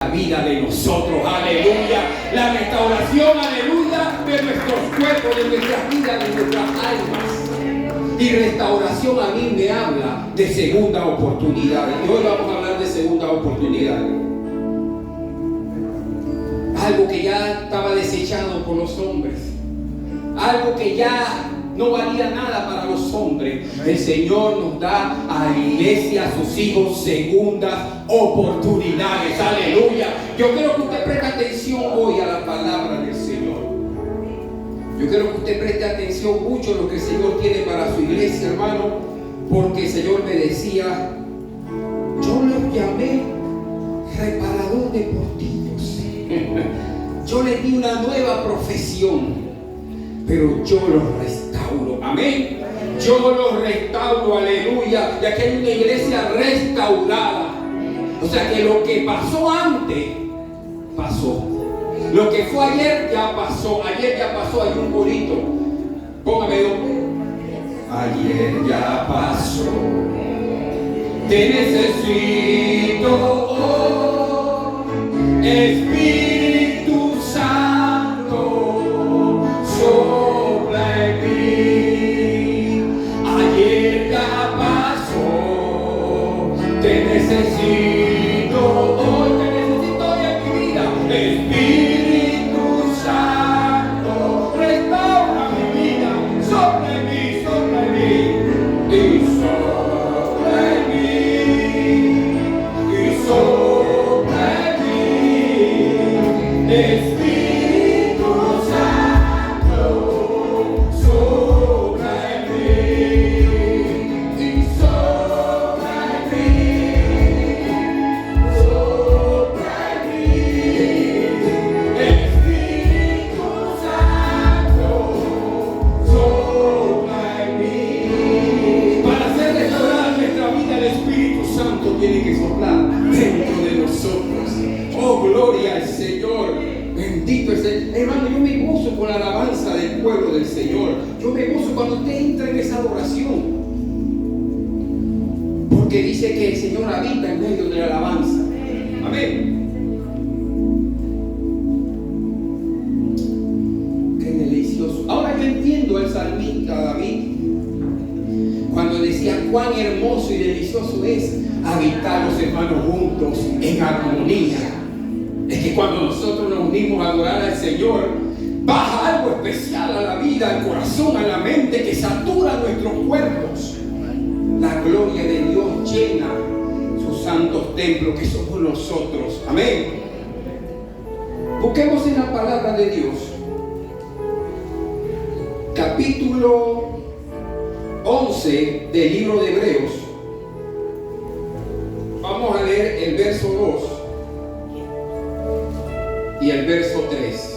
La vida de nosotros, aleluya, la restauración, aleluya, de nuestros cuerpos, de nuestras vidas, de nuestras almas. Y restauración a mí me habla de segunda oportunidad. Y hoy vamos a hablar de segunda oportunidad. Algo que ya estaba desechado por los hombres, algo que ya no valía nada para los hombres. El Señor nos da a la iglesia, a sus hijos, segundas oportunidades. Aleluya. Yo quiero que usted preste atención hoy a la palabra del Señor. Yo quiero que usted preste atención mucho a lo que el Señor tiene para su iglesia, hermano, porque el Señor me decía: yo los llamé reparador de portillos. Yo les di una nueva profesión, pero yo los restauro. Amén. Yo los restauro, aleluya. Y aquí hay una iglesia restaurada. O sea que lo que pasó antes, pasó. Lo que fue ayer, ya pasó. Ayer ya pasó. Hay un corito. Póngame dos. Ayer ya pasó. Te necesito, oh, Espíritu Santo, sopla en mí. Ayer ya pasó. Te necesito hoy, te necesito hoy en mi vida. Espíritu Santo, restaura mi vida. Sopla en mí, sopla en mí. Y sopla en mí. Y sopla en mí. Espíritu Santo, sopla en mí. Y sopla en mí. Sopla en mí. Espíritu Santo, sopla en mí. Para hacer restaurar nuestra vida, el Espíritu Santo tiene que soplar dentro de nosotros. Oh, gloria al Señor. Bendito es el hermano. Yo me gozo con la alabanza del pueblo del Señor. Yo me gozo cuando usted entra en esa adoración, porque dice que el Señor habita en medio de la alabanza. Amén. Qué delicioso. Ahora yo entiendo al salmista David cuando decía: cuán hermoso y delicioso es habitar los hermanos juntos en armonía. Es que cuando nosotros nos unimos a adorar al Señor, baja algo especial a la vida, al corazón, a la mente, que satura nuestros cuerpos. La gloria de Dios llena sus santos templos, que somos nosotros. Amén. Busquemos en la palabra de Dios, capítulo 11 del libro de Hebreos. Vamos a leer el verso 2 y el verso 3.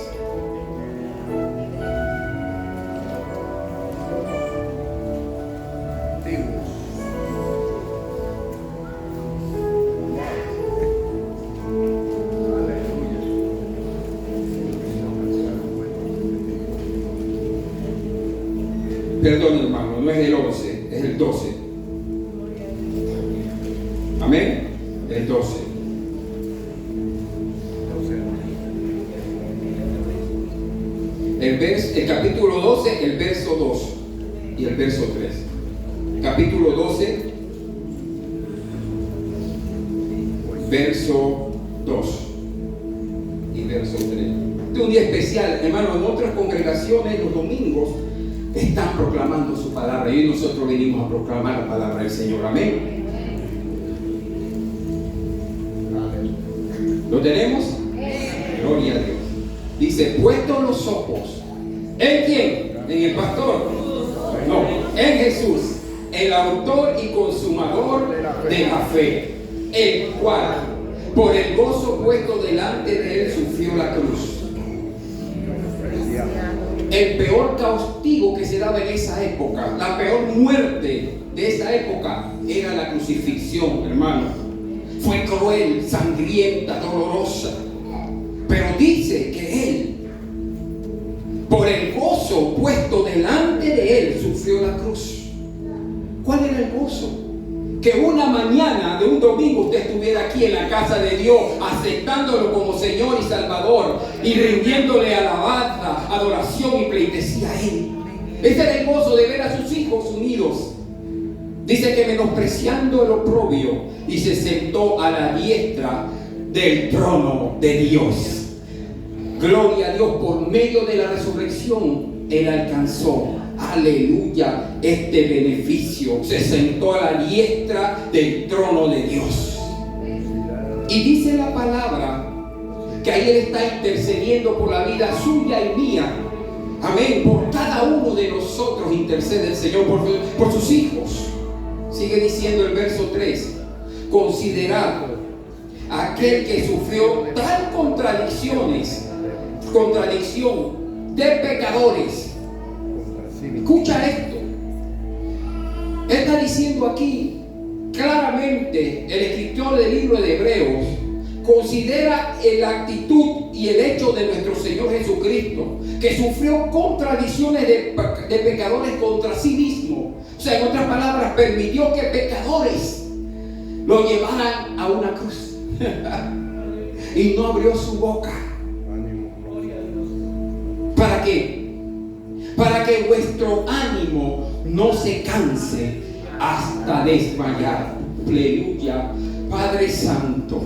Perdón, hermano, no es el 11, es el 12. Amén. El 12. El capítulo 12, el verso 2 y el verso 3. Capítulo 12, verso 2 y verso 3. Este es un día especial, hermano. En otras congregaciones los domingos están proclamando su palabra, y hoy nosotros venimos a proclamar la palabra del Señor. Amén. ¿Lo tenemos? Gloria a Dios. Dice: puestos los ojos ¿en quién? ¿En el pastor? No, en Jesús, el autor y consumador de la fe, el cual por el gozo puesto delante de él sufrió la cruz. El peor castigo que se daba en esa época, la peor muerte de esa época, era la crucifixión, hermano. Fue cruel, sangrienta, dolorosa. Pero dice que él, por el gozo puesto delante de él, sufrió la cruz. ¿Cuál era el gozo? que una mañana de un domingo usted estuviera aquí en la casa de Dios, aceptándolo como Señor y Salvador y rindiéndole alabanza, adoración y pleitesía a Él. Ese era el gozo de ver a sus hijos unidos. Dice que menospreciando el oprobio, y se sentó a la diestra del trono de Dios. Gloria a Dios, por medio de la resurrección Él alcanzó, aleluya, este beneficio. Se sentó a la diestra del trono de Dios. Y dice la palabra que ahí Él está intercediendo por la vida suya y mía. Amén. Por cada uno de nosotros intercede el Señor por sus hijos. Sigue diciendo el verso 3: considerad aquel que sufrió tal contradicción de pecadores. Escucha esto. Él está diciendo aquí claramente, el escritor del libro de Hebreos considera la actitud y el hecho de nuestro Señor Jesucristo, que sufrió contradicciones de pecadores contra sí mismo. O sea, en otras palabras, permitió que pecadores lo llevaran a una cruz y no abrió su boca. ¿Para qué? Para que vuestro ánimo no se canse hasta desmayar. Aleluya. Padre Santo,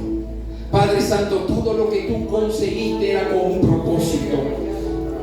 todo lo que tú conseguiste era con un propósito.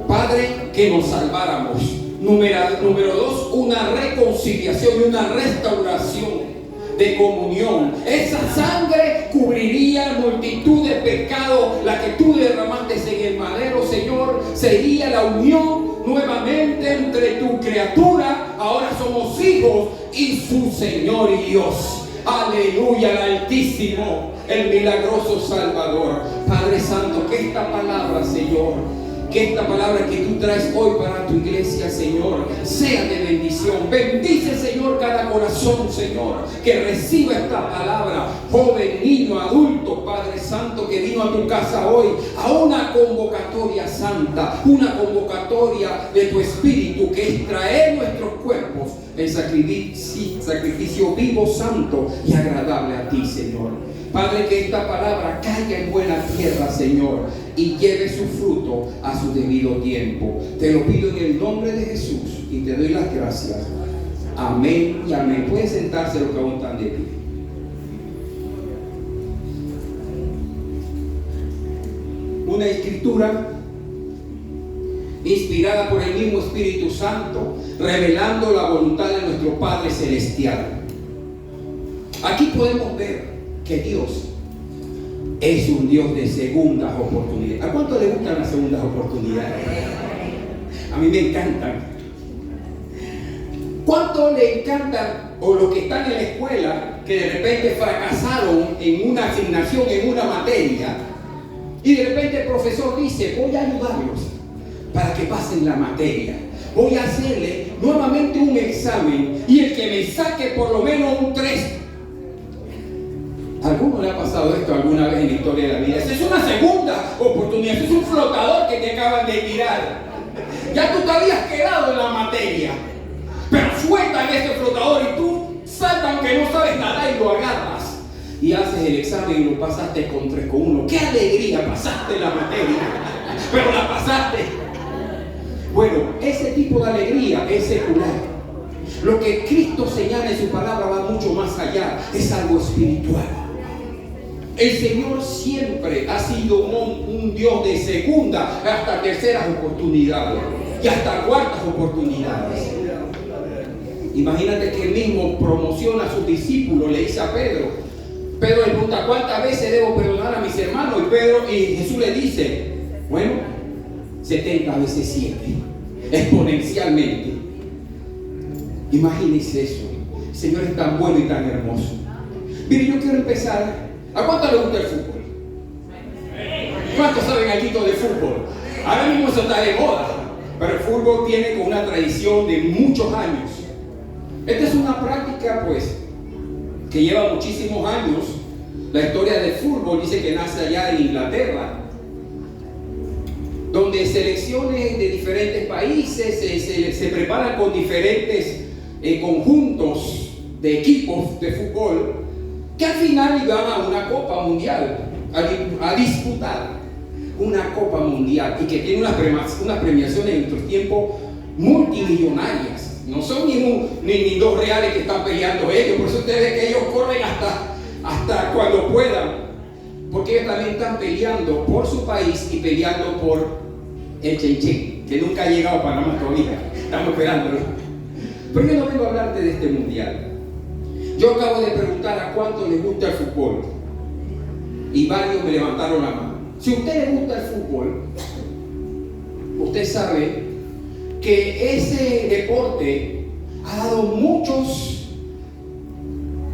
Padre, que nos salváramos. Número 2, una reconciliación y una restauración de comunión. Esa sangre cubriría multitud de pecados, la que tú derramaste en el madero, Señor. Sería la unión nuevamente entre tu criatura. Ahora somos hijos y su Señor y Dios. Aleluya, el Altísimo, el milagroso Salvador. Padre Santo, que esta palabra, Señor, que esta palabra que tú traes hoy para tu iglesia, Señor, sea de bendición. Bendice, Señor, cada corazón, Señor, que reciba esta palabra. Joven, niño, adulto, Padre Santo, que vino a tu casa hoy a una convocatoria santa, una convocatoria de tu Espíritu, que es traer nuestros cuerpos en sacrificio vivo, santo y agradable a ti, Señor. Padre, que esta palabra caiga en buena tierra, Señor, y lleve su fruto a su debido tiempo. Te lo pido en el nombre de Jesús y te doy las gracias. Amén y amén. Pueden sentarse los que aún están de pie. Una escritura inspirada por el mismo Espíritu Santo, revelando la voluntad de nuestro Padre Celestial. Aquí podemos ver que Dios es un Dios de segundas oportunidades. ¿A cuánto le gustan las segundas oportunidades? A mí me encantan. ¿Cuánto le encantan o los que están en la escuela que de repente fracasaron en una asignación, en una materia, y de repente el profesor dice: voy a ayudarlos para que pasen la materia, voy a hacerle nuevamente un examen y el que me saque por lo menos un 3? ¿A alguno le ha pasado esto alguna vez en la historia de la vida? Esa es una segunda oportunidad, ese es un flotador que te acaban de tirar. Ya tú te habías quedado en la materia, pero sueltan ese flotador y tú saltas aunque no sabes nadar y lo agarras y haces el examen y lo pasaste con 3,1. ¡Qué alegría! Pasaste la materia, pero la pasaste. Bueno, ese tipo de alegría es secular. Lo que Cristo señala en su palabra va mucho más allá, es algo espiritual. El Señor siempre ha sido un Dios de segunda hasta terceras oportunidades y hasta cuartas oportunidades. Imagínate que él mismo promociona a sus discípulos, le dice a Pedro le pregunta: ¿cuántas veces debo perdonar a mis hermanos? Y Jesús le dice: bueno, 70 veces 7, exponencialmente. Imagínense eso. El Señor es tan bueno y tan hermoso. Mire, yo quiero empezar. ¿A cuánto le gusta el fútbol? ¿Cuántos saben algo de fútbol? Ahora mismo eso está de moda, pero el fútbol tiene con una tradición de muchos años. Esta es una práctica, pues, que lleva muchísimos años. La historia del fútbol dice que nace allá en Inglaterra, donde selecciones de diferentes países se preparan con diferentes conjuntos de equipos de fútbol que al final iban a una Copa Mundial, a disputar una Copa Mundial, y que tiene unas premiaciones en nuestro tiempo multimillonarias. No son ni dos reales que están peleando ellos, por eso usted ve que ellos corren hasta cuando puedan, porque ellos también están peleando por su país y peleando por el Chenchen, que nunca ha llegado a Panamá todavía, estamos esperándolo. Pero yo no vengo a hablarte de este mundial. Yo acabo de preguntar a cuánto les gusta el fútbol y varios me levantaron la mano. Si a usted le gusta el fútbol, usted sabe que ese deporte ha dado muchos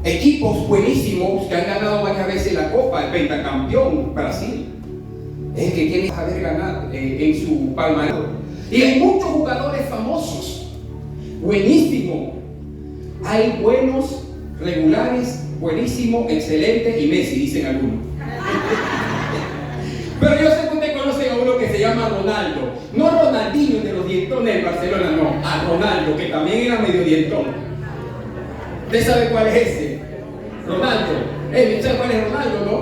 equipos buenísimos que han ganado varias veces la Copa, el pentacampeón Brasil, es el que tiene que haber ganado en su palmarés. Y hay muchos jugadores famosos, buenísimos. Hay buenos, regulares, buenísimos, excelentes y Messi, dicen algunos. Pero yo sé que usted conoce a uno que se llama Ronaldo. No Ronaldinho de los dientones del Barcelona, no. A Ronaldo, que también era medio dientón. ¿Usted sabe cuál es ese? Ronaldo. ¿Sabe cuál es Ronaldo, no?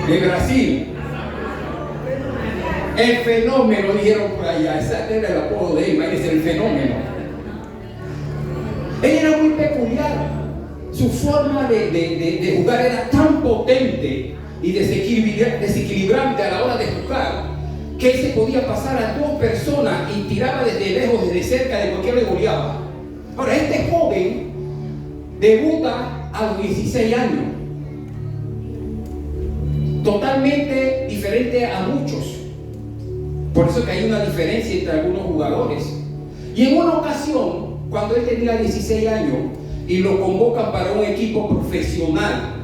De Brasil. El fenómeno, dijeron por allá. Ese era el apodo de él, imagínense, el fenómeno. Él era muy peculiar. Su forma de jugar era tan potente y desequilibrante a la hora de jugar, que él se podía pasar a dos personas y tiraba desde lejos, desde cerca, de cualquier le goleaba. Ahora, este joven debuta a los 16 años, totalmente diferente a muchos. Por eso que hay una diferencia entre algunos jugadores. Y en una ocasión, cuando él tenía 16 años y lo convocan para un equipo profesional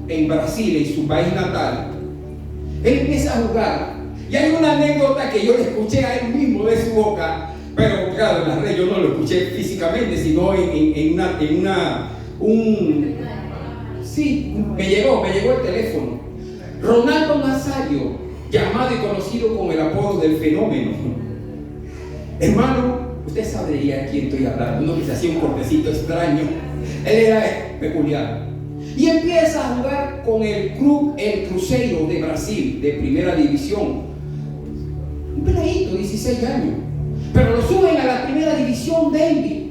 en Brasil, en su país natal, él empieza a jugar. Y hay una anécdota que yo le escuché a él mismo de su boca, pero claro, en las redes yo no lo escuché físicamente, sino sí, me llegó el teléfono. Ronaldo Nazario, llamado y conocido con el apodo del fenómeno. Hermano, usted sabría de quién estoy hablando, uno que se hacía un cortecito extraño. Él era peculiar. Y empieza a jugar con el club El Cruzeiro de Brasil, de primera división. Un peladito, 16 años. Pero lo suben a la primera división David.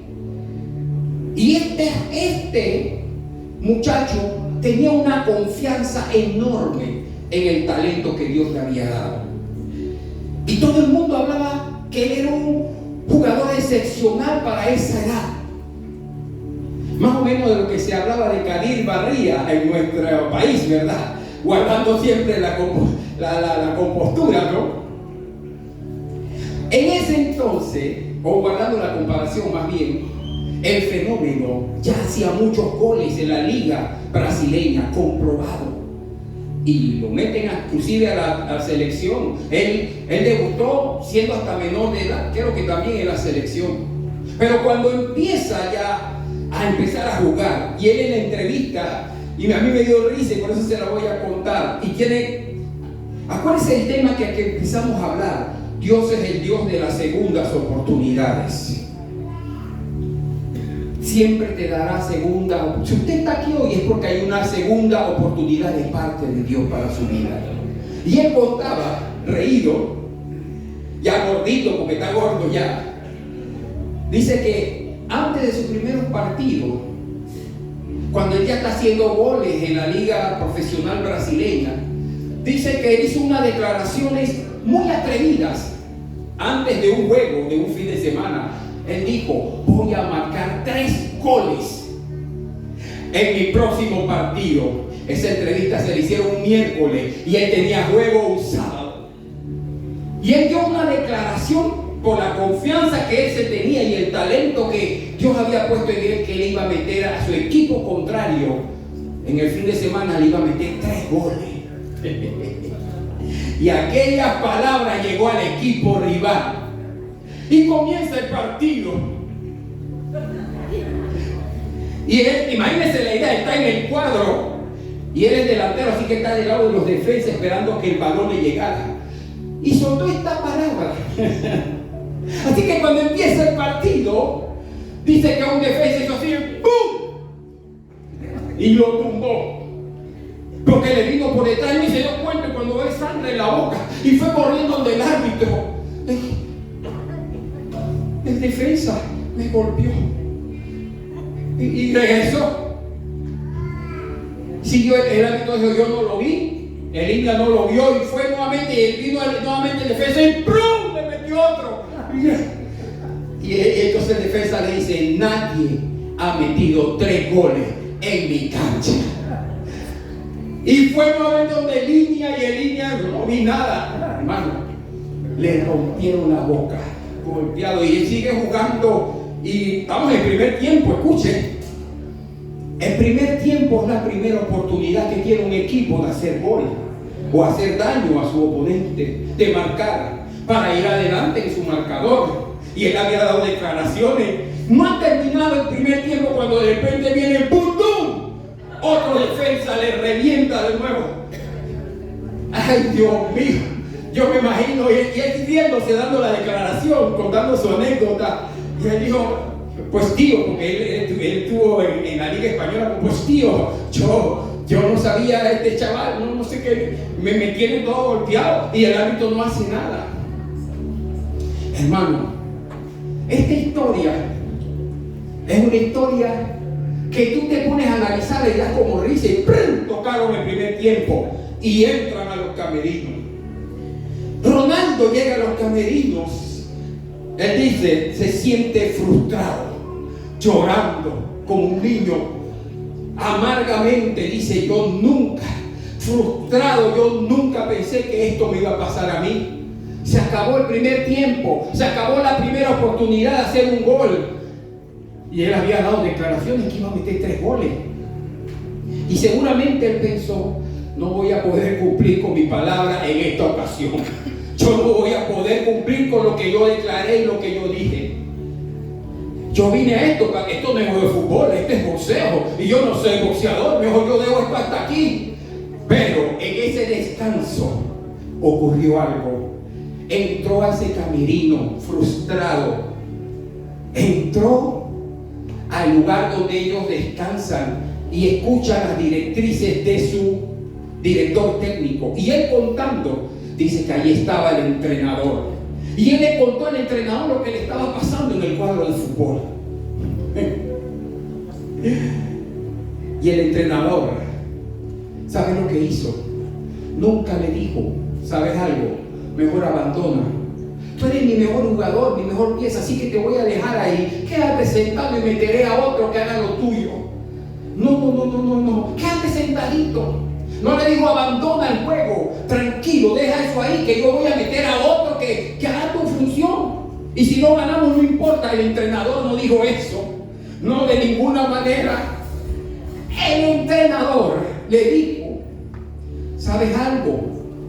Y este muchacho tenía una confianza enorme en el talento que Dios le había dado. Y todo el mundo hablaba que él era un jugador excepcional para esa edad. Más o menos de lo que se hablaba de Kadir Barría en nuestro país, ¿verdad? Guardando siempre la compostura, ¿no? En ese entonces, o guardando la comparación más bien, el fenómeno ya hacía muchos goles en la liga brasileña, comprobado. Y lo meten inclusive a la selección. Él debutó siendo hasta menor de edad, creo que también en la selección. Pero cuando empieza ya a empezar a jugar, y él en la entrevista, y a mí me dio risa y por eso se la voy a contar, y acuérdense el tema que empezamos a hablar: Dios es el Dios de las segundas oportunidades. Siempre te dará segunda. Si usted está aquí hoy es porque hay una segunda oportunidad de parte de Dios para su vida. Y él contaba, reído, ya gordito, porque está gordo ya, dice que antes de su primer partido, cuando él ya está haciendo goles en la liga profesional brasileña, dice que él hizo unas declaraciones muy atrevidas antes de un juego, de un fin de semana. Él dijo: voy a marcar 3 goles en mi próximo partido. Esa entrevista se le hicieron un miércoles y él tenía juego un sábado. Y él dio una declaración por la confianza que él se tenía y el talento que Dios había puesto en él, que le iba a meter a su equipo contrario. En el fin de semana le iba a meter 3 goles. Y aquella palabra llegó al equipo rival. Y comienza el partido. Y él, imagínense la idea, está en el cuadro y él es delantero, así que está del lado de los defensas esperando que el balón le llegara. Y soltó esta palabra. Así que cuando empieza el partido, Dice que un defensa hizo así, ¡pum! Y lo tumbó. Porque le vino por detrás y se dio cuenta cuando ve sangre en la boca. Y fue corriendo donde el árbitro. El defensa me golpeó. Y regresó. Siguió el árbitro, dijo, yo no lo vi. El India no lo vio y fue nuevamente. Y él vino nuevamente el defensa y ¡prum! Le metió otro. Y entonces el defensa le dice, nadie ha metido 3 goles en mi cancha. Y fue nuevamente donde el India y el India no vi nada. Hermano, le rompieron la boca, golpeado, y él sigue jugando. Y estamos en el primer tiempo, escuchen. El primer tiempo es la primera oportunidad que tiene un equipo de hacer gol o hacer daño a su oponente, de marcar para ir adelante en su marcador. Y él había dado declaraciones. No ha terminado el primer tiempo cuando de repente viene ¡pum! Otro defensa le revienta de nuevo. Ay, Dios mío. Yo me imagino, y él riéndose, dando la declaración, contando su anécdota. Y él dijo, pues tío, porque él estuvo en la Liga Española, pues tío, yo no sabía este chaval, no sé qué, me tiene todo golpeado y el árbitro no hace nada. Hermano, esta historia es una historia que tú te pones a analizar y das como risa y ¡prum! Tocaron el primer tiempo y entran a los camerinos. Ronaldo llega a los camerinos. Él dice, se siente frustrado, llorando como un niño, amargamente. Dice, yo nunca pensé que esto me iba a pasar a mí. Se acabó el primer tiempo, se acabó la primera oportunidad de hacer un gol. Y él había dado declaraciones que iba a meter 3 goles. Y seguramente él pensó, no voy a poder cumplir con mi palabra en esta ocasión. Yo no voy a poder cumplir con lo que yo declaré y lo que yo dije. Yo vine a esto no es de fútbol, esto es boxeo. Y yo no soy boxeador, mejor yo dejo esto hasta aquí. Pero en ese descanso ocurrió algo. Entró a ese camerino frustrado. Entró al lugar donde ellos descansan y escuchan las directrices de su director técnico. Y él contando, dice que ahí estaba el entrenador. Y él le contó al entrenador lo que le estaba pasando en el cuadro del fútbol. Y el entrenador, ¿sabe lo que hizo? Nunca le dijo, ¿sabes algo? Mejor abandona. Tú eres mi mejor jugador, mi mejor pieza, así que te voy a dejar ahí. Quédate sentado y meteré a otro que haga lo tuyo. No. Quédate sentadito. No le digo abandona el juego. Tranquilo, deja eso ahí, que yo voy a meter a otro que haga tu función. Y si no ganamos, no importa. El entrenador no dijo eso. No, de ninguna manera. El entrenador le dijo, ¿sabes algo?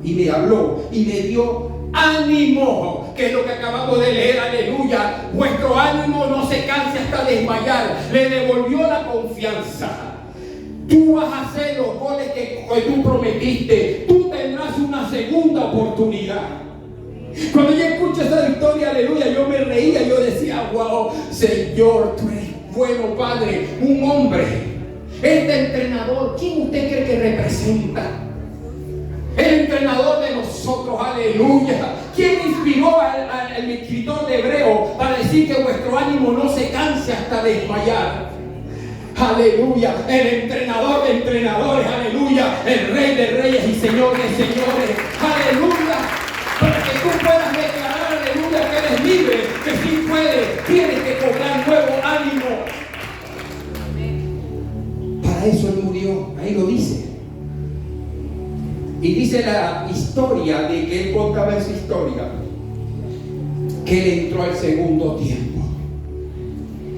Y le habló y le dio ánimo, que es lo que acabamos de leer, aleluya. Vuestro ánimo no se canse hasta desmayar. Le devolvió la confianza. Tú vas a hacer los goles que tú prometiste. Tú tendrás una segunda oportunidad. Cuando yo escucho esa historia, aleluya, yo me reía, yo decía, wow, Señor, tú eres bueno, Padre. Un hombre, este entrenador, ¿quién usted cree que representa? El entrenador de nosotros, aleluya. ¿Quién inspiró al escritor de Hebreo para decir que vuestro ánimo no se canse hasta desmayar? Aleluya. El entrenador de entrenadores, aleluya. El Rey de reyes y Señor de señores, aleluya. Para que tú puedas declarar, aleluya, que eres libre, que sí puedes, tienes que cobrar nuevo ánimo. Para eso Él murió, ahí lo dice. Y dice la historia de que él contaba esa historia, que él entró al segundo tiempo.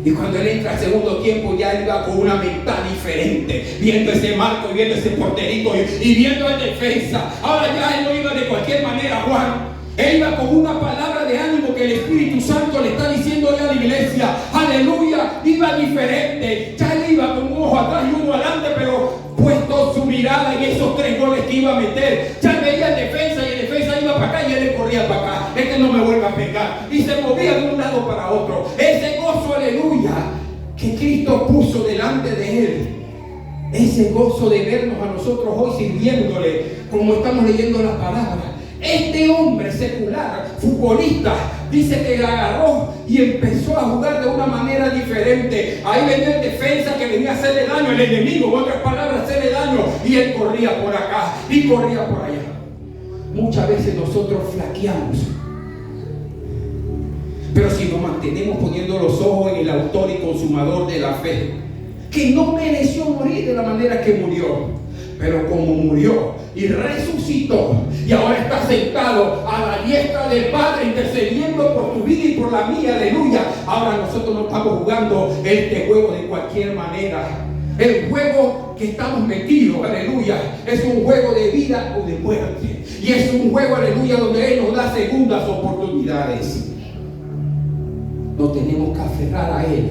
Y cuando él entra al segundo tiempo, ya él iba con una mentalidad diferente, viendo ese marco, viendo ese porterito y viendo el defensa. Ahora ya él no iba de cualquier manera, Juan. Él iba con una palabra de ánimo que el Espíritu Santo le está diciendo a la iglesia. Aleluya, iba diferente. Ya él iba con un ojo atrás y uno adelante, pero puesto su mirada en esos 3 goles que iba a meter. Ya veía el defensa y el defensa iba para acá y él le corría para acá. Este no me vuelve a pegar. Y se movía de un lado para otro. Ese gozo, aleluya, que Cristo puso delante de él. Ese gozo de vernos a nosotros hoy sirviéndole, como estamos leyendo la palabra. Este hombre secular, futbolista, dice que la agarró y empezó a jugar de una manera diferente. Ahí venía el defensa que venía a hacerle daño al enemigo, en otras palabras, hacerle daño. Y él corría por acá y corría por allá. Muchas veces nosotros flaqueamos. Pero si nos mantenemos poniendo los ojos en el autor y consumador de la fe, que no mereció morir de la manera que murió, pero como murió y resucitó y ahora está sentado a la diestra del Padre intercediendo por tu vida y por la mía, aleluya. Ahora nosotros no estamos jugando este juego de cualquier manera. El juego que estamos metidos, aleluya, es un juego de vida o de muerte. Y es un juego, aleluya, donde Él nos da segundas oportunidades. Nos tenemos que aferrar a Él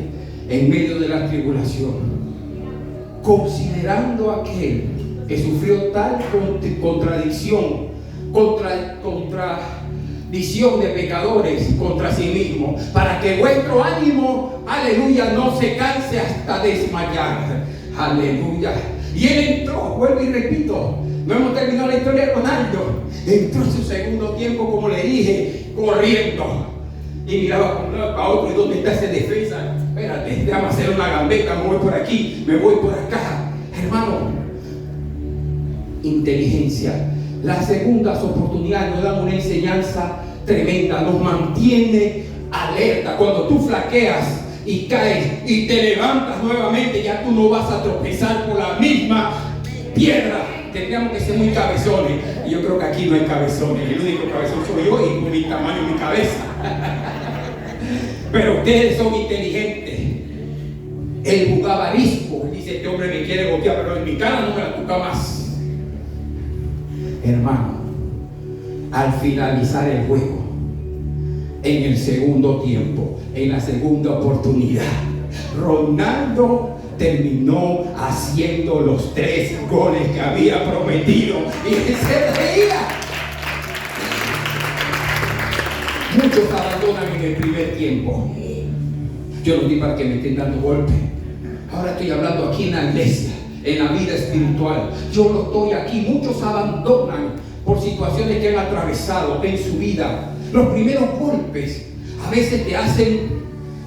en medio de la tribulación, considerando a aquel que sufrió tal contradicción de pecadores contra sí mismo, para que vuestro ánimo, aleluya, no se canse hasta desmayar, aleluya. Y él entró, vuelvo y repito, no hemos terminado la historia de Ronaldo, entró en su segundo tiempo, como le dije, corriendo. Y miraba para un lado para otro, ¿y dónde está ese defensa? Espérate, déjame hacer una gambeta, me voy por aquí, me voy por acá. Hermano, inteligencia. Las segundas oportunidades nos dan una enseñanza tremenda, nos mantiene alerta. Cuando tú flaqueas y caes y te levantas nuevamente, ya tú no vas a tropezar por la misma piedra. Tendríamos que ser muy cabezones, y yo creo que aquí no hay cabezones. El único cabezón soy yo y con mi tamaño y mi cabeza. Pero ustedes son inteligentes. Él jugaba arisco. Dice, este hombre me quiere golpear, pero en mi cara no me la toca más. Hermano, al finalizar el juego, en el segundo tiempo, en la segunda oportunidad, Ronaldo terminó haciendo los 3 goles que había prometido. Y él se reía. Muchos abandonan en el primer tiempo. Yo no digo para que me estén dando golpes. Ahora estoy hablando aquí en la iglesia, en la vida espiritual. Yo no estoy aquí. Muchos abandonan por situaciones que han atravesado en su vida. Los primeros golpes a veces te hacen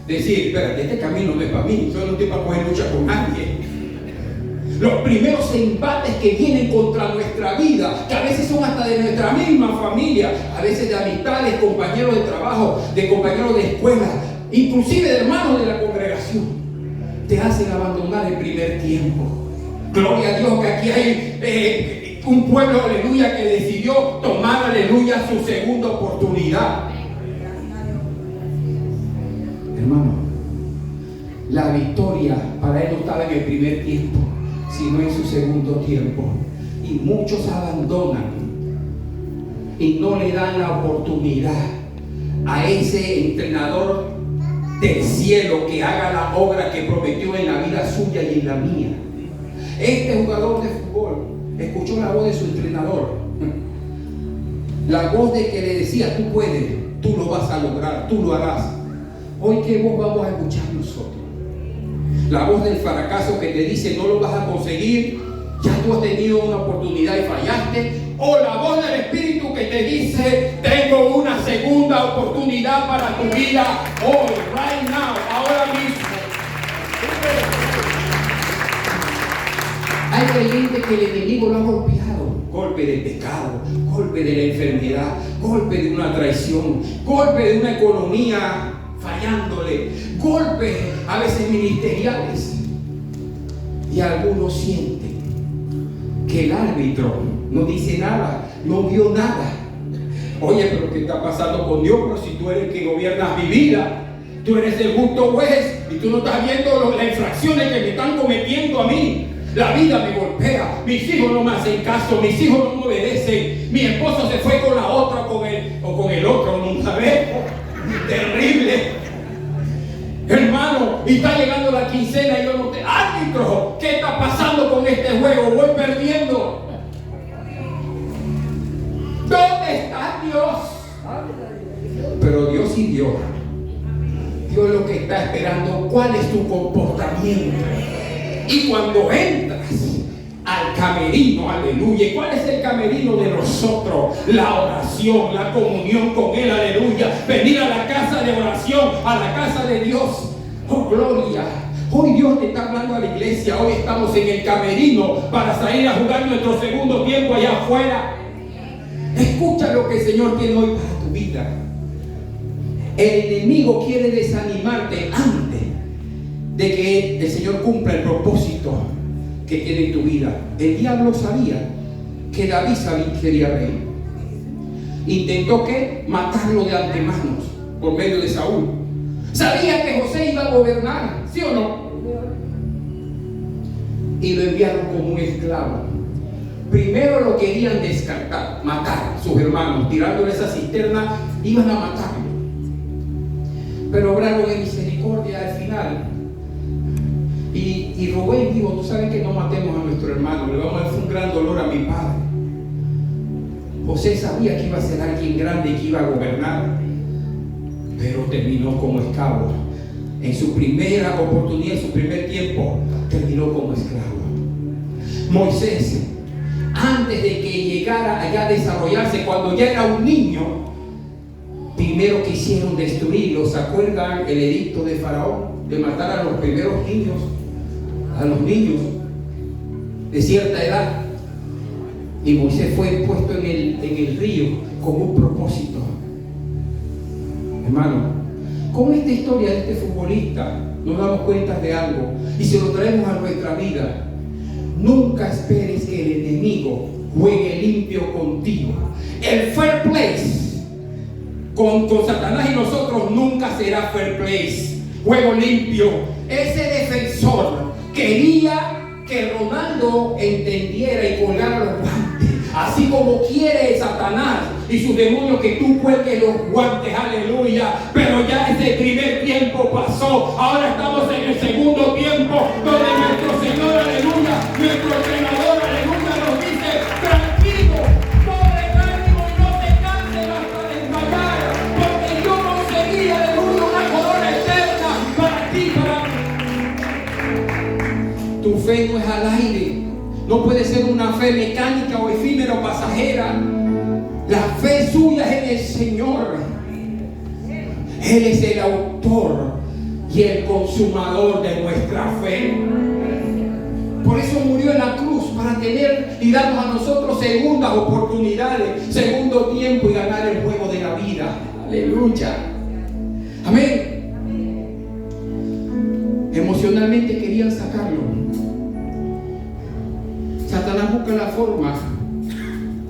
decir, espérate, este camino no es para mí. Yo no estoy para coger lucha con nadie. Los primeros embates que vienen contra nuestra vida, que a veces son hasta de nuestra misma familia, a veces de amistades, compañeros de trabajo, de compañeros de escuela, inclusive de hermanos de la congregación, te hacen abandonar el primer tiempo. Gloria a Dios que aquí hay un pueblo, aleluya, que decidió tomar, aleluya, su segunda oportunidad. Hermano, la victoria para él no estaba en el primer tiempo, sino en su segundo tiempo. Y muchos abandonan y no le dan la oportunidad a ese entrenador del cielo que haga la obra que prometió en la vida suya y en la mía. Este jugador de fútbol escuchó la voz de su entrenador, la voz de que le decía, tú puedes, tú lo vas a lograr, tú lo harás. Hoy, ¿qué voz vamos a escuchar nosotros? La voz del fracaso que te dice no lo vas a conseguir, ya tú has tenido una oportunidad y fallaste, o la voz del Espíritu que te dice, tengo una segunda oportunidad para tu vida hoy, right now, ahora mismo. Hay creyentes que el enemigo lo ha golpeado, golpe del pecado, golpe de la enfermedad, golpe de una traición, golpe de una economía fallándole, golpes a veces ministeriales, y algunos sienten que el árbitro no dice nada, no vio nada. Oye, pero ¿qué está pasando con Dios? Pero si tú eres el que gobiernas mi vida, tú eres el justo juez y tú no estás viendo las infracciones que me están cometiendo a mí. La vida me golpea, mis hijos no me hacen caso, mis hijos no me obedecen, mi esposo se fue con la otra o con el otro, nunca veo. Terrible, hermano, y está llegando la quincena y yo no te... árbitro, ¿qué está pasando con este juego? Voy perdiendo. ¿Dónde está Dios? Pero Dios sí dio. Dios lo que está esperando, ¿cuál es tu comportamiento? Y cuando entras al camerino, aleluya. ¿Y cuál es el camerino de nosotros? La oración, la comunión con Él, aleluya. Venir a la casa de oración, a la casa de Dios. Oh, gloria. Hoy Dios te está hablando a la iglesia. Hoy estamos en el camerino para salir a jugar nuestro segundo tiempo allá afuera. Escucha lo que el Señor tiene hoy para tu vida. El enemigo quiere desanimarte antes de que el Señor cumpla el propósito que tiene en tu vida. El diablo sabía que David sería rey. Intentó que matarlo de antemano por medio de Saúl. Sabía que José iba a gobernar, ¿sí o no? Y lo enviaron como un esclavo. Primero lo querían descartar, matar sus hermanos, tirándole esa cisterna, iban a matarlo. Pero obraron en misericordia al final. Y Rubén dijo, tú sabes que no matemos a nuestro hermano, le vamos a dar un gran dolor a mi padre. José sabía que iba a ser alguien grande y que iba a gobernar, pero terminó como esclavo. En su primera oportunidad, en su primer tiempo, terminó como esclavo. Moisés, antes de que llegara allá a desarrollarse, cuando ya era un niño, primero quisieron destruirlo. ¿Se acuerdan el edicto de Faraón de matar a los primeros niños? A los niños de cierta edad. Y Moisés fue puesto en el río con un propósito. Hermano, con esta historia de este futbolista nos damos cuenta de algo y se lo traemos a nuestra vida. Nunca esperes que el enemigo juegue limpio contigo. El fair play con Satanás y nosotros nunca será fair play, juego limpio. Ese defensor quería que Ronaldo entendiera y colgara los guantes, así como quiere Satanás y sus demonios que tú cuelgues los guantes, aleluya. Pero ya ese primer tiempo pasó, ahora estamos en el segundo tiempo, donde nuestro Señor, aleluya, nuestro entrenador, aleluya, nos dice: tranquilo, cobre ánimo y no te canses hasta desmayar, porque yo conseguí, aleluya, una corona eterna para ti, para mí. Tu fe no es al aire, no puede ser una fe mecánica o efímera o pasajera. La fe suya es en el Señor. Él es el autor y el consumador de nuestra fe. Por eso murió en la cruz, para tener y darnos a nosotros segundas oportunidades, segundo tiempo y ganar el juego de la vida. Aleluya. Amén. Emocionalmente querían sacarlo. Satanás busca la forma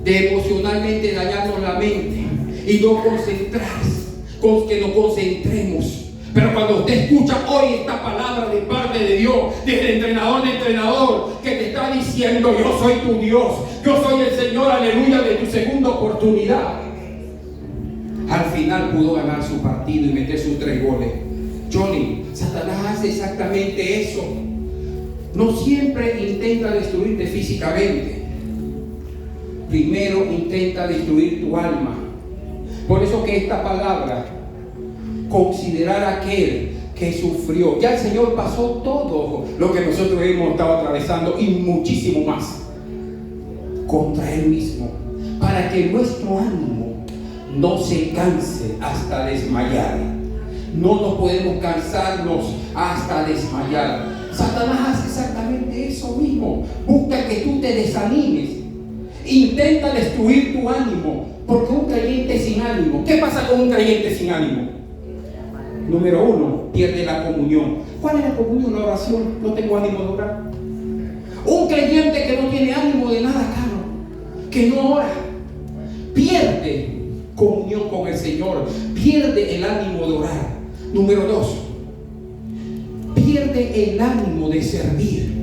de emocionalmente dañarnos la mente y no concentrarse, que nos concentremos. Pero cuando usted escucha hoy esta palabra de parte de Dios, desde entrenador de entrenador, que te está diciendo: yo soy tu Dios, yo soy el Señor, aleluya, de tu segunda oportunidad. Al final pudo ganar su partido y meter sus 3 goles. Johnny, Satanás hace exactamente eso. No siempre intenta destruirte físicamente. Primero intenta destruir tu alma. Por eso que esta palabra, considerar a aquel que sufrió. Ya el Señor pasó todo lo que nosotros hemos estado atravesando y muchísimo más contra Él mismo, para que nuestro ánimo no se canse hasta desmayar. No nos podemos cansarnos hasta desmayar. Satanás hace exactamente eso mismo. Busca que tú te desanimes. Intenta destruir tu ánimo. Porque un creyente sin ánimo, ¿qué pasa con un creyente sin ánimo? Número 1, pierde la comunión. ¿Cuál es la comunión? La oración. No tengo ánimo de orar. Un creyente que no tiene ánimo de nada, claro, que no ora, pierde comunión con el Señor, pierde el ánimo de orar. Número 2, pierde el ánimo de servir.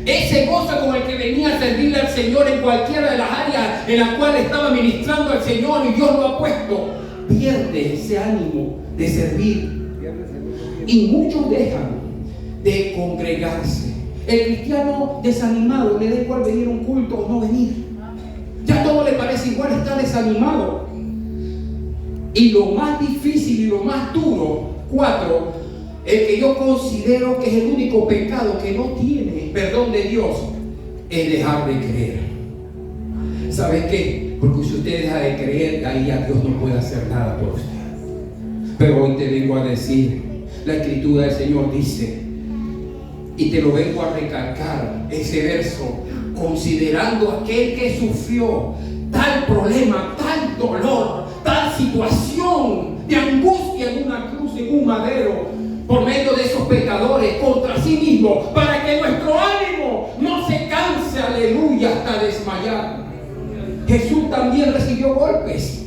Ese gozo con el que venía a servirle al Señor en cualquiera de las áreas en las cuales estaba ministrando al Señor y Dios lo ha puesto, pierde ese ánimo de servir. Y muchos dejan de congregarse. El cristiano desanimado, le da igual venir a un culto o no venir. Ya todo le parece igual, está desanimado. Y lo más difícil y lo más duro 4, el que yo considero que es el único pecado que no tiene perdón de Dios, es dejar de creer. ¿Sabes qué? Porque si usted deja de creer, ahí ya Dios no puede hacer nada por usted. Pero hoy te vengo a decir, la escritura del Señor dice, y te lo vengo a recalcar, ese verso, considerando aquel que sufrió tal problema, tal dolor, tal situación de angustia en una cruz, en un madero, por medio de esos pecadores contra sí mismo, para que nuestro ánimo no se canse, aleluya, hasta desmayar. Jesús también recibió golpes,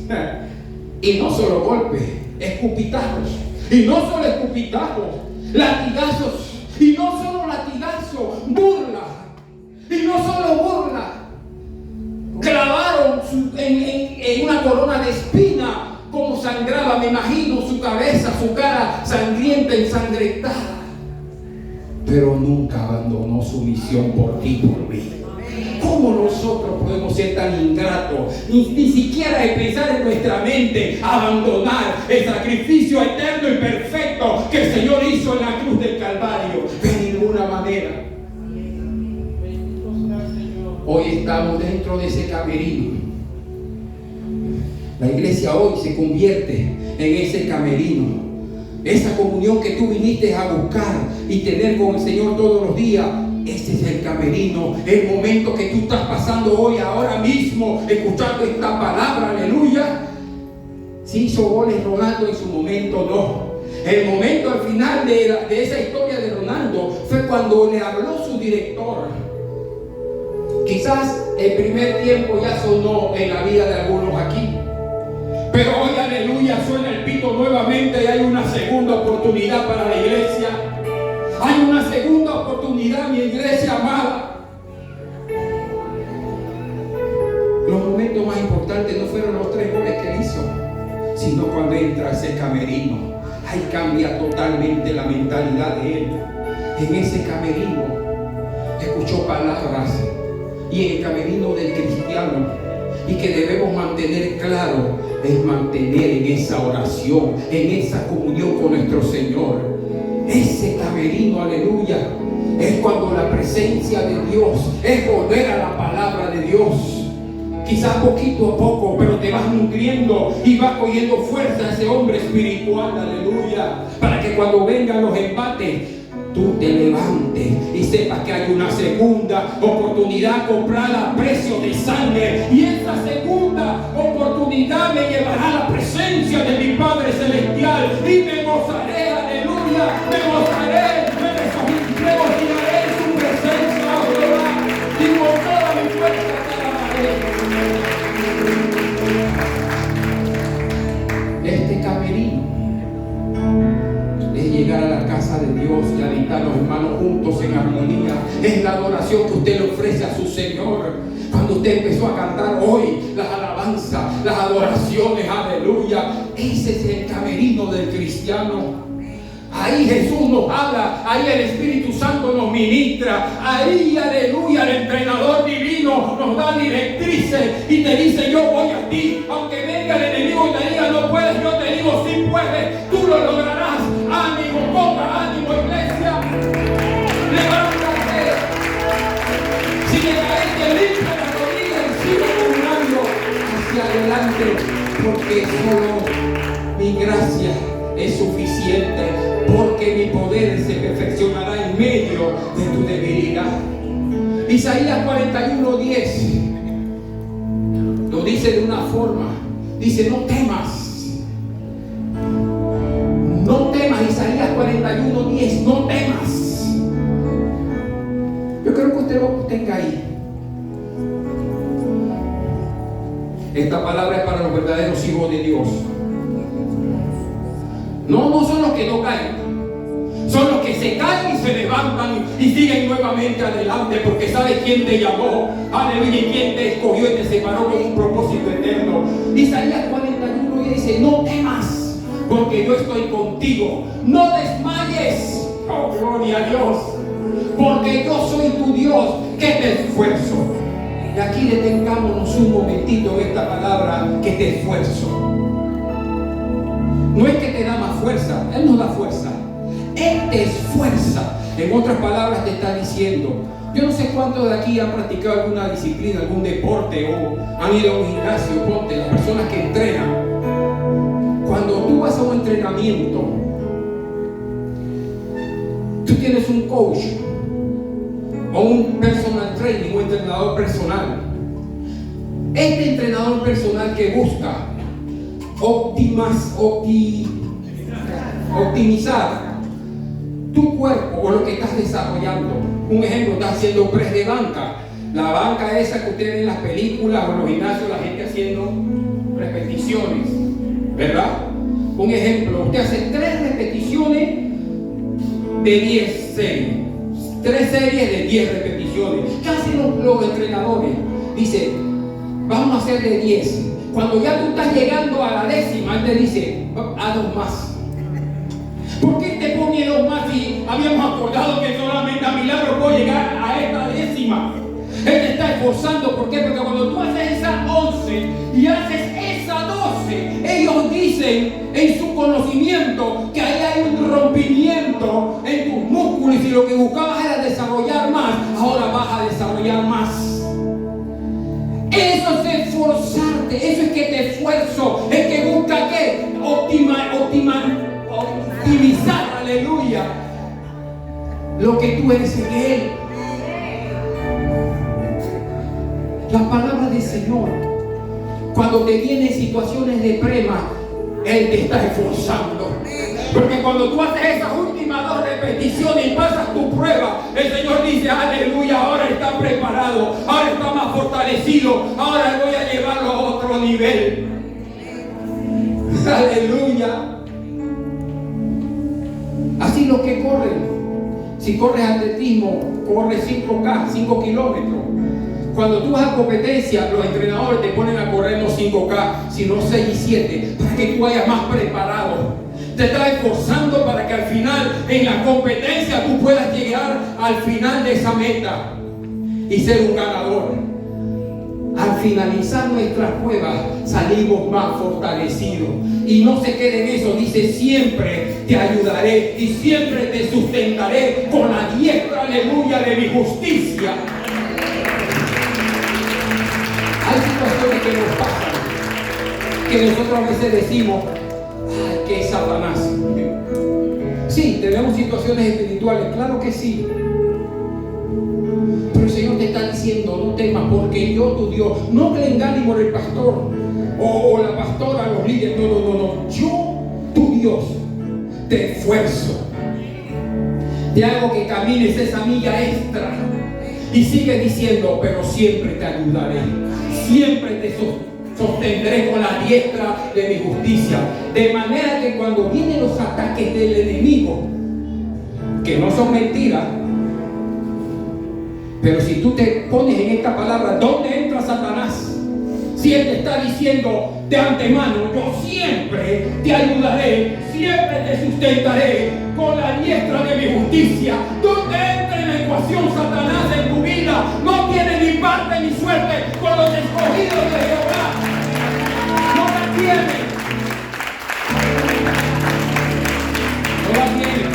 y no solo golpes, escupitazos, y no solo escupitazos, latigazos, y no solo latigazos, burla, y no solo burla. Clavaron en una corona de espina, como sangraba, me imagino, su cabeza, su cara sangrienta, ensangrentada. Pero nunca abandonó su misión por ti, por mí. ¿Cómo nosotros podemos ser tan ingratos? Ni siquiera de pensar en nuestra mente abandonar el sacrificio eterno y perfecto que el Señor hizo en la cruz del Calvario. De ninguna manera. Hoy estamos dentro de ese camerino. La iglesia hoy se convierte en ese camerino. Esa comunión que tú viniste a buscar y tener con el Señor todos los días. Este es el camerino, el momento que tú estás pasando hoy, ahora mismo, escuchando esta palabra, aleluya. ¿Se hizo goles Ronaldo en su momento? No. El momento al final de esa historia de Ronaldo fue cuando le habló su director. Quizás el primer tiempo ya sonó en la vida de algunos aquí, pero hoy, aleluya, suena el pito nuevamente y hay una segunda oportunidad para la iglesia. Hay una segunda oportunidad, mi iglesia amada. Los momentos más importantes no fueron los 3 goles que él hizo, sino cuando entra a ese camerino. Ahí cambia totalmente la mentalidad de él. En ese camerino escuchó palabras, y en el camerino del cristiano, y que debemos mantener claro, es mantener en esa oración, en esa comunión con nuestro Señor. Ese camerino, aleluya, es cuando la presencia de Dios, es volver a la palabra de Dios. Quizás poquito a poco, pero te vas nutriendo y vas cogiendo fuerza a ese hombre espiritual, aleluya, para que cuando vengan los embates, tú te levantes y sepas que hay una segunda oportunidad comprada a precio de sangre, y esa segunda oportunidad me llevará a la presencia de mi Padre Celestial y me gozaré, aleluya, me gozaré, me regocijaré en su presencia, oh Jehová, y con toda mi fuerza te alabaré. Este camerino es llegar a la casa de Dios y habitar los hermanos juntos en armonía. Es la adoración que usted le ofrece a su Señor. Cuando usted empezó a cantar hoy las alabanzas, las adoraciones, aleluya, ese es el camerino del cristiano. Ahí Jesús nos habla, ahí el Espíritu Santo nos ministra, ahí, aleluya, el entrenador divino nos da directrices y te dice: yo voy a ti, aunque venga el enemigo y te diga no puedes, yo te digo sí puedes, tú lo lograrás. Ánimo, ponga ánimo, iglesia, levántate, si te caes, limpia la rodilla y sigue caminando hacia adelante, porque solo mi gracia es suficiente, porque mi poder se perfeccionará en medio de tu debilidad. Isaías 41:10 lo dice de una forma, dice: no temas. No temas, Isaías 41:10, no temas. Yo creo que usted lo tenga ahí. Esta palabra es para los verdaderos hijos de Dios. No son los que no caen, son los que se caen y se levantan y siguen nuevamente adelante, porque sabes quién te llamó, aleluya, y quién te escogió y te separó con un propósito eterno. Isaías 41 dice: no temas, porque yo estoy contigo. No desmayes, oh gloria a Dios, porque yo soy tu Dios, que te esfuerzo. Y aquí detengámonos un momentito en esta palabra, que te esfuerzo. No es que te da más fuerza, Él nos da fuerza. Él te esfuerza. En otras palabras te está diciendo, yo no sé cuántos de aquí han practicado alguna disciplina, algún deporte o han ido a un gimnasio. Ponte, las personas que entrenan. Cuando tú vas a un entrenamiento, tú tienes un coach o un personal training, un entrenador personal. Este entrenador personal que busca optimizar tu cuerpo o lo que estás desarrollando. Un ejemplo, estás haciendo press de banca. La banca esa que ustedes ven en las películas o en los gimnasios, la gente haciendo repeticiones, ¿verdad? Un ejemplo, usted hace 3 repeticiones de 10 series. 3 series de 10 repeticiones. ¿Qué hacen los entrenadores? Dice, vamos a hacer de 10. Cuando ya tú estás llegando a la 10ª, él te dice, a 2 más. ¿Por qué te pone 2 más si habíamos acordado que solamente a milagro puedo llegar a esta 10ª? Él te está esforzando. ¿Por qué? Porque cuando tú haces esa 11 y haces esa 12, ellos dicen en su conocimiento que ahí hay un rompimiento en tus músculos, y si lo que buscabas era desarrollar más, ahora vas a desarrollar más. Eso es esforzarte, eso es que te esfuerzo, es que busca ¿qué? Optimizar, aleluya, lo que tú eres en Él. La palabra del Señor, cuando te vienen situaciones de prueba, Él te está esforzando. Porque cuando tú haces esas últimas 2 repeticiones y pasas tu prueba, el Señor dice, aleluya, ahora está preparado, ahora está más fortalecido, ahora voy a llevarlo a otro nivel. Aleluya. Así los que corren, si corres atletismo, corres 5K, 5 kilómetros. Cuando tú vas a competencia, los entrenadores te ponen a correr no 5K, sino 6 y 7, para que tú vayas más preparado. Te está esforzando para que al final, en la competencia, tú puedas llegar al final de esa meta y ser un ganador. Al finalizar nuestras pruebas, salimos más fortalecidos. Y no se quede en eso, dice, siempre te ayudaré y siempre te sustentaré con la diestra, aleluya, de mi justicia. Hay situaciones que nos pasan, que nosotros a veces decimos, ay, que es Satanás. Sí, tenemos situaciones espirituales, claro que sí. Pero el Señor te está diciendo, no temas, porque yo, tu Dios, no que le engañe por el pastor o la pastora, los líderes, no. Yo, tu Dios, te esfuerzo. Te hago que camines esa milla extra. Y sigue diciendo, pero siempre te ayudaré. Siempre te sostendré con la diestra de mi justicia. De manera que cuando vienen los ataques del enemigo, que no son mentiras, pero si tú te pones en esta palabra, ¿dónde entra Satanás? Si él te está diciendo de antemano, yo siempre te ayudaré, siempre te sustentaré con la diestra de mi justicia. ¿Dónde entra en la ecuación Satanás en tu vida? No tiene ni parte ni suerte con los escogidos de Jehová. No la tiene. No la tiene.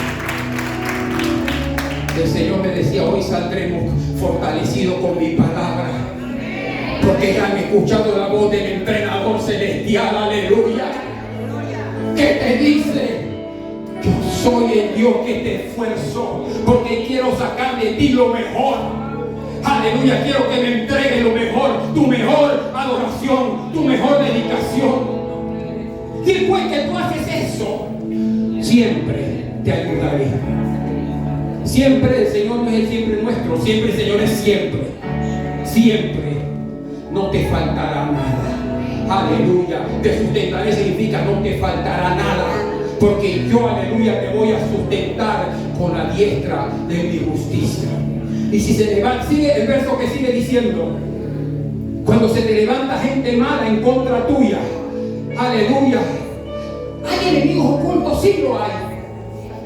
El Señor me decía, hoy saldremos fortalecidos con mi palabra. Porque ya han escuchado la voz del entrenador celestial, aleluya, que te dice, yo soy el Dios que te esfuerzo, porque quiero sacar de ti lo mejor. Aleluya, quiero que me entregues lo mejor, tu mejor adoración, tu mejor dedicación. Y después que tú haces eso, siempre te ayudaré. Siempre el Señor no es el siempre nuestro, siempre el Señor es siempre. Siempre. No te faltará nada. Aleluya. Te sustentaré significa no te faltará nada. Porque yo, aleluya, te voy a sustentar con la diestra de mi justicia. Y si se levanta, sigue el verso que sigue diciendo, cuando se te levanta gente mala en contra tuya, aleluya, hay enemigos ocultos, sí lo hay.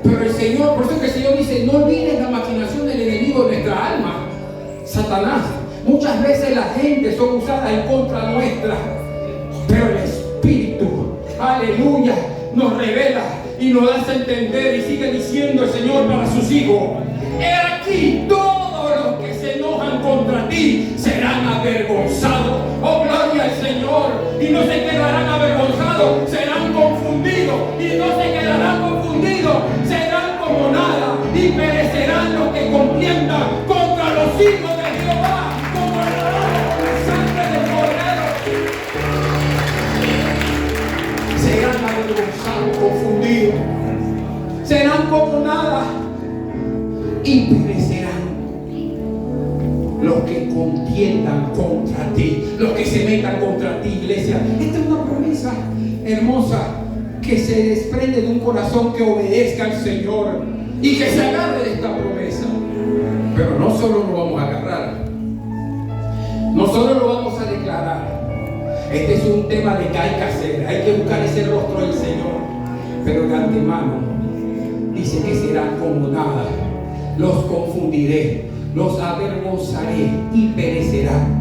Pero el Señor, por eso que el Señor dice, no olvides la maquinación del enemigo de nuestra alma, Satanás. Muchas veces la gente son usadas en contra nuestra, pero el Espíritu, aleluya, nos revela y nos hace entender y sigue diciendo el Señor para sus hijos: he aquí, todos los que se enojan contra ti serán avergonzados. Oh, gloria al Señor. Y no se quedarán avergonzados, serán confundidos. Y no se quedarán confundidos, serán como nada. Y perecerán los que contiendan contra los hijos de Jehová, como el arado con la sangre del cordero. Serán avergonzados, confundidos, serán como nada y perecerán los que contiendan contra ti, los que se metan contra ti, iglesia. Esta es una promesa hermosa que se desprende de un corazón que obedezca al Señor y que se agarre de esta promesa. Pero no solo lo vamos a agarrar, no solo lo vamos a declarar. Este es un tema de que hay que hacer, hay que buscar ese rostro del Señor. Pero de antemano dice que serán como nada. Los confundiré, los avergonzaré y perecerán.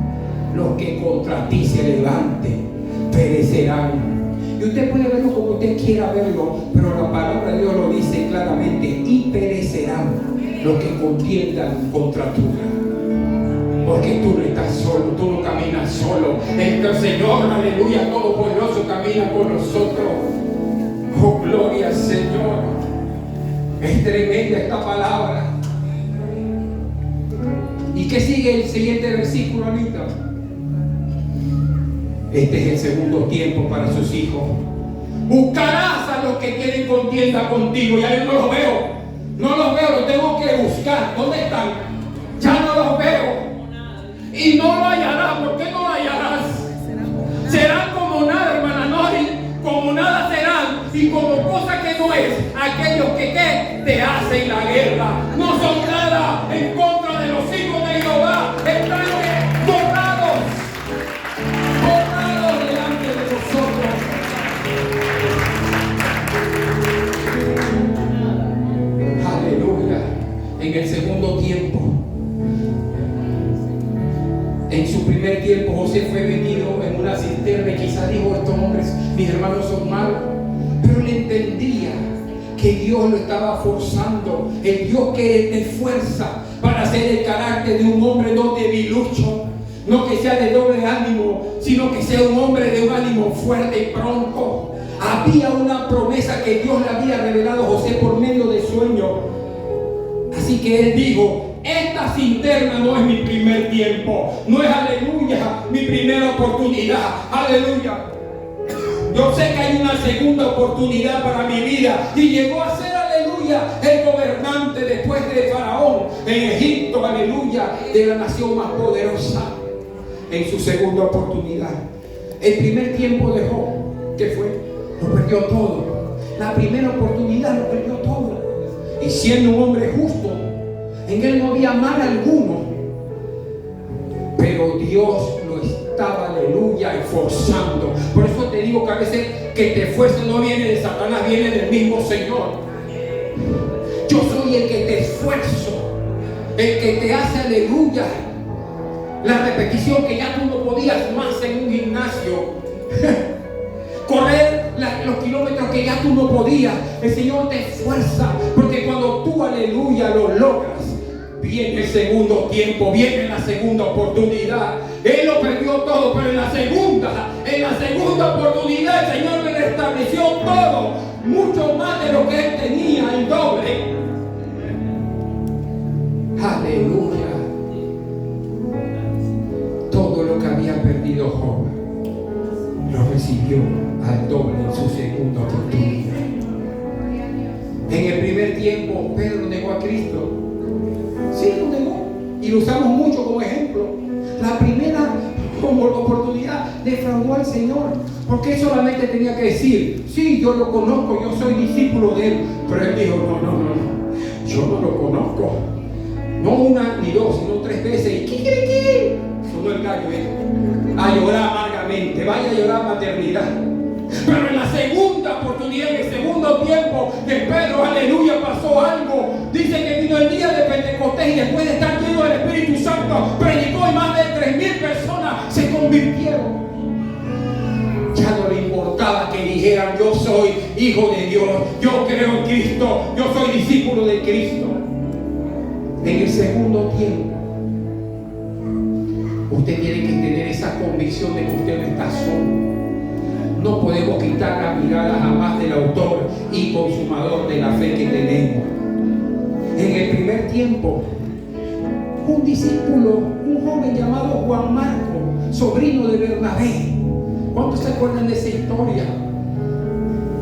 Los que contra ti se levanten, perecerán. Y usted puede verlo como usted quiera verlo, pero la palabra de Dios lo dice claramente: y perecerán los que contiendan contra tu vida. Porque tú no estás solo, tú no caminas solo. El Señor, aleluya, todopoderoso, camina con nosotros. Oh, gloria al Señor. Es tremenda esta palabra. ¿Y qué sigue el siguiente versículo, Anita? Este es el segundo tiempo para sus hijos. Buscarás a los que quieren contienda contigo. Ya yo no los veo. No los veo, los tengo que buscar. ¿Dónde están? Ya no los veo. Y no lo hallarás. ¿Por qué no lo hallarás? Serán como nada, hermana Nori. Como nada serán. Y como cosa que no es, aquellos que ¿qué? Te hacen la guerra. No son nada en contra de los hijos de Jehová. Están borrados delante de nosotros. Aleluya. En el segundo tiempo, en su primer tiempo, José fue metido en una cisterna y quizá dijo: estos hombres, mis hermanos, son malos. Pero él entendía que Dios lo estaba forzando, el Dios que te fuerza para hacer el carácter de un hombre no debilucho, no que sea de doble ánimo, sino que sea un hombre de un ánimo fuerte y pronto. Había una promesa que Dios le había revelado a José por medio de sueño. Así que él dijo: esta cisterna no es mi primer tiempo, no es, aleluya, mi primera oportunidad, aleluya. Yo sé que hay una segunda oportunidad para mi vida. Y llegó a ser, aleluya, el gobernante después de Faraón en Egipto, aleluya, de la nación más poderosa. En su segunda oportunidad. El primer tiempo de Job, ¿qué fue? Lo perdió todo. La primera oportunidad lo perdió todo. Y siendo un hombre justo, en él no había mal alguno, pero Dios lo estaba, aleluya, esforzando. Por eso te digo que a veces que te esfuerzo no viene de Satanás, viene del mismo Señor. Yo soy el que te esfuerzo, el que te hace, aleluya, la repetición que ya tú no podías más en un gimnasio. Correr los kilómetros que ya tú no podías. El Señor te esfuerza, porque cuando tú, aleluya, lo logras, viene el segundo tiempo, viene la segunda oportunidad. Él lo perdió todo, pero en la segunda oportunidad el Señor le restableció todo, mucho más de lo que él tenía, el doble. Aleluya. Todo lo que había perdido Job lo recibió al doble en su segunda oportunidad. En el primer tiempo Pedro negó a Cristo. Sí, lo negó. Y lo usamos mucho como ejemplo. La primera como oportunidad defraudó al Señor, porque él solamente tenía que decir: sí, yo lo conozco, yo soy discípulo de él. Pero él dijo: no, yo no lo conozco. No una ni dos, sino tres veces. ¿Y qué quiere que? Sonó el gallo, a llorar amargamente. Vaya a llorar maternidad. Pero en la segunda oportunidad, en el segundo tiempo de Pedro, aleluya, pasó algo. Dice que vino el día de Pentecostés y después de estar lleno del Espíritu Santo, predicó y más de 3,000 personas se convirtieron. ya no le importaba que dijeran: yo soy hijo de Dios, yo creo en Cristo, yo soy discípulo de Cristo. En el segundo tiempo, usted tiene que tener esa convicción de que usted no está solo. No podemos quitar la mirada jamás del autor y consumador de la fe que tenemos. En el primer tiempo, un discípulo, un joven llamado Juan Marco, sobrino de Bernabé. ¿Cuántos se acuerdan de esa historia?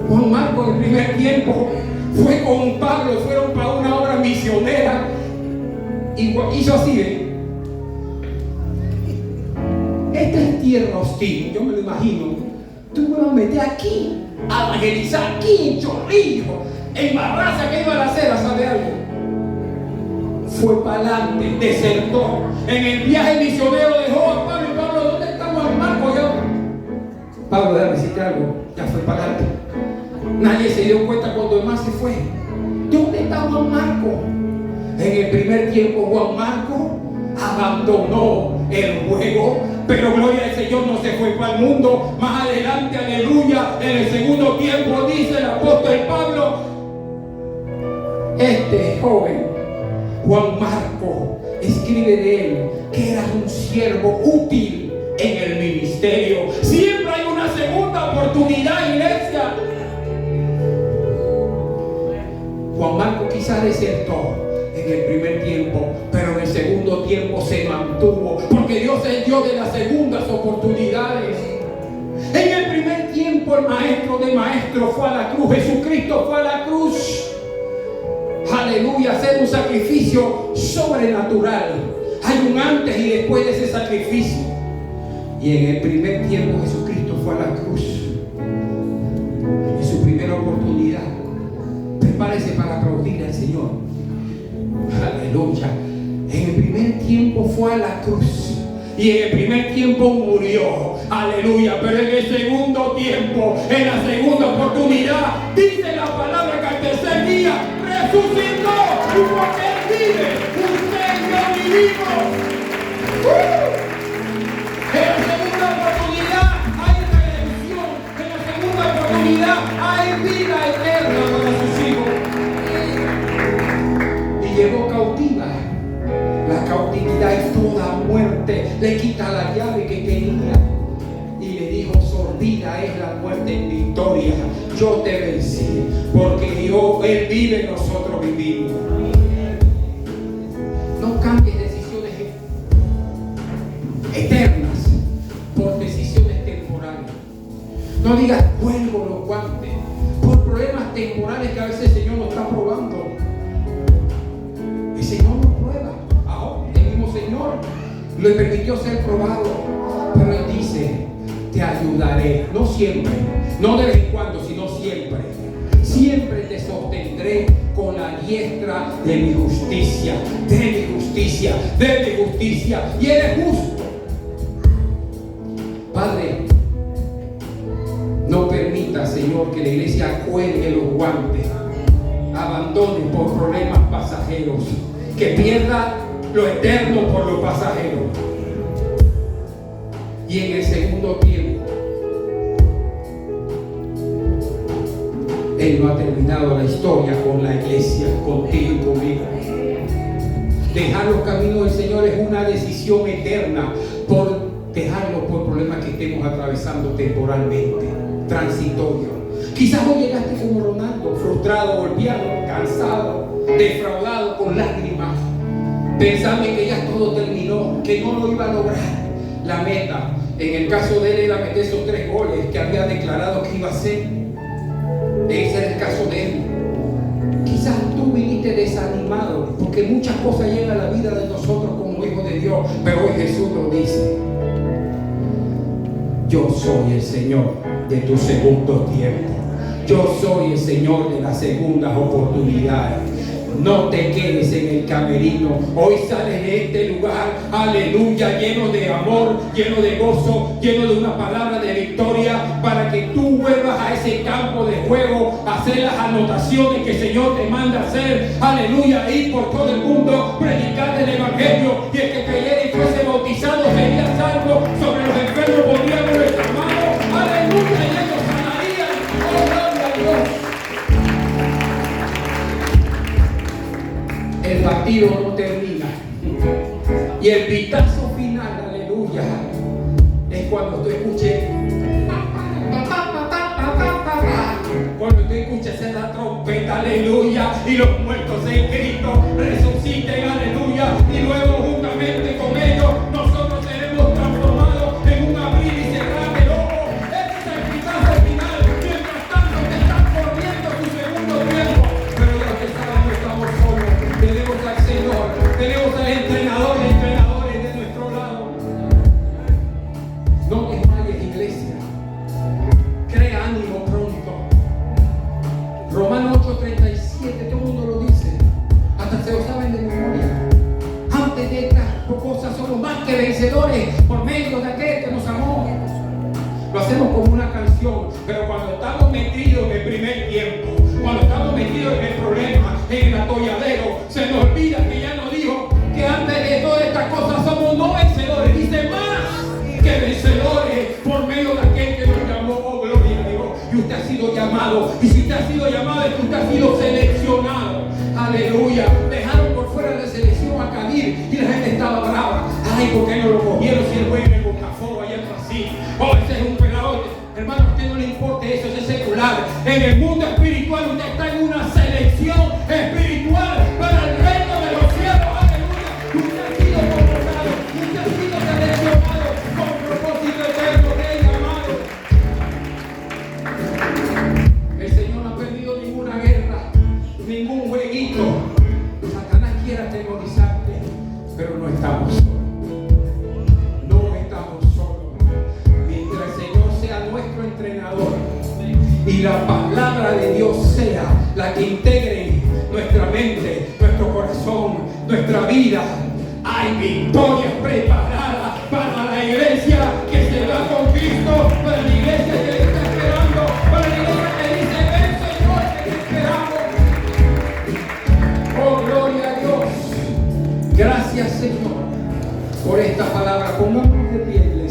Juan Marco en el primer tiempo fue con Pablo, fueron para una obra misionera y hizo así, ¿eh? Esta es tierra hostil, yo me lo imagino. Tú me vas a meter aquí, a evangelizar aquí en Chorrillo, en Barraza, que iba a la acera, ¿sabe algo? Fue para adelante, desertó. En el viaje misionero dejó a Pablo. Y Pablo, ¿dónde está Juan Marco? Pablo, déjame decirte algo, ya fue para adelante. Nadie se dio cuenta cuando el mar se fue. ¿Dónde está Juan Marco? En el primer tiempo Juan Marco abandonó el juego, pero gloria al Señor, no se fue para el mundo. Más adelante, aleluya, en el segundo tiempo dice el apóstol Pablo: este joven Juan Marco escribe de él que era un siervo útil en el ministerio. Siempre hay una segunda oportunidad, iglesia. Juan Marco quizás desertó en el primer tiempo, pero en el segundo tiempo se mantuvo, porque Dios es Dios de las segundas oportunidades. En el primer tiempo el maestro de maestros fue a la cruz. Jesucristo fue a la cruz, aleluya, hacer un sacrificio sobrenatural. Hay un antes y después de ese sacrificio. Y en el primer tiempo Jesucristo fue a la cruz, en su primera oportunidad. Prepárese para aplaudir al Señor. Aleluya. En el primer tiempo fue a la cruz y en el primer tiempo murió. Aleluya. Pero en el segundo tiempo, en la segunda oportunidad, dice la palabra que al tercer día resucitó. Y porque Él vive, usted y yo vivimos. En la segunda oportunidad hay redención. En la segunda oportunidad hay vida eterna para sus hijos. Y llevó cautiva la cautividad y toda muerte. Le quita la llave que tenía y le dijo: sorbida es la muerte en victoria. Yo te vencí, porque Dios, Él vive, nosotros vivimos. No cambies decisiones eternas por decisiones temporales. No digas: vuelvo los guantes, por problemas temporales que a veces el Señor nos está probando. El Señor nos prueba. Ahora el mismo Señor le permitió ser probado, pero Él dice: te ayudaré. No siempre, no de vez en cuando, sino siempre. Siempre te sostendré con la diestra de mi justicia, de mi justicia, de mi justicia. Y eres justo. Padre, no permita, Señor, que la iglesia cuelgue los guantes, abandone por problemas pasajeros, que pierda lo eterno por lo pasajero. Y en el segundo tiempo, Él no ha terminado la historia con la iglesia, contigo y conmigo. Dejar los caminos del Señor es una decisión eterna, por dejarlo por problemas que estemos atravesando temporalmente, transitorio. Quizás hoy llegaste como Ronaldo, frustrado, golpeado, cansado, defraudado, con lágrimas, pensando que ya todo terminó, que no lo iba a lograr. La meta, en el caso de él, era meter esos 3 goles que había declarado que iba a hacer. Ese era el caso de él. Quizás tú viniste desanimado, porque muchas cosas llegan a la vida de nosotros como hijos de Dios, pero hoy Jesús nos dice: yo soy el Señor de tu segundo tiempo. Yo soy el Señor de las segundas oportunidades. No te quedes en el camerino. Hoy sales de este lugar, aleluya, lleno de amor, lleno de gozo, lleno de una palabra de victoria, para que tú vuelvas a ese campo de juego, a hacer las anotaciones que el Señor te manda hacer. Aleluya, ir por todo el mundo, predicar el evangelio, y el que creyera y fuese bautizado sería salvo. Sobre los enfermos pondríamos nuestra mano. Aleluya. pitazo final, aleluya, es cuando tú escuches, cuando tú escuches la trompeta, aleluya, y los muertos en Cristo resuciten, aleluya, y luego juntamente con ellos nosotros seremos transformados en un abrir y cerrar de ojos. Ese es el pitazo final. Mientras tanto te están corriendo tu segundo tiempo, pero ya que sabes, no estamos solos. Tenemos al Señor, tenemos al entrenador y entrenadores de nuestro lado. No desmayes, iglesia, crea ánimo pronto. Romanos 8:37, todo el mundo lo dice, hasta se lo saben de memoria. Antes de estas cosas somos más que vencedores por medio de aquel que nos amó. Lo hacemos como una canción, pero cuando estamos metidos en el primer tiempo, cuando estamos metidos en el problema, en el atolladero, se nos olvida que ya nos dijo que antes de todas estas cosas somos no vencedores, dice más que vencedores por medio de aquel que nos llamó. Oh, gloria a Dios. Y usted ha sido llamado, y si usted ha sido llamado es que usted ha sido seleccionado. Aleluya. Dejaron por fuera de selección a Kadir y la gente estaba brava. Ay, ¿por qué no lo cogieron si el güey en el Botafogo allá en Brasil? Oh, ese es un pelado. Hermano, a usted no le importa eso, eso es secular. En el mundo espiritual usted está en una selección espiritual para el reino de los cielos. Aleluya. Usted ha sido convocado, usted ha sido seleccionado con propósito eterno de llamado. El Señor no ha perdido ninguna guerra, ningún jueguito. Satanás quiere atemorizarte, pero no estamos solos. No estamos solos. Mientras el Señor sea nuestro entrenador y la palabra de Dios sea la que integre nuestra mente, nuestro corazón, nuestra vida, hay victorias preparadas para la iglesia que se va con Cristo, para la iglesia que le está esperando, para la iglesia que dice: ven, Señor, que te esperamos. Oh, gloria a Dios. Gracias, Señor, por esta palabra. Pongamos de pie.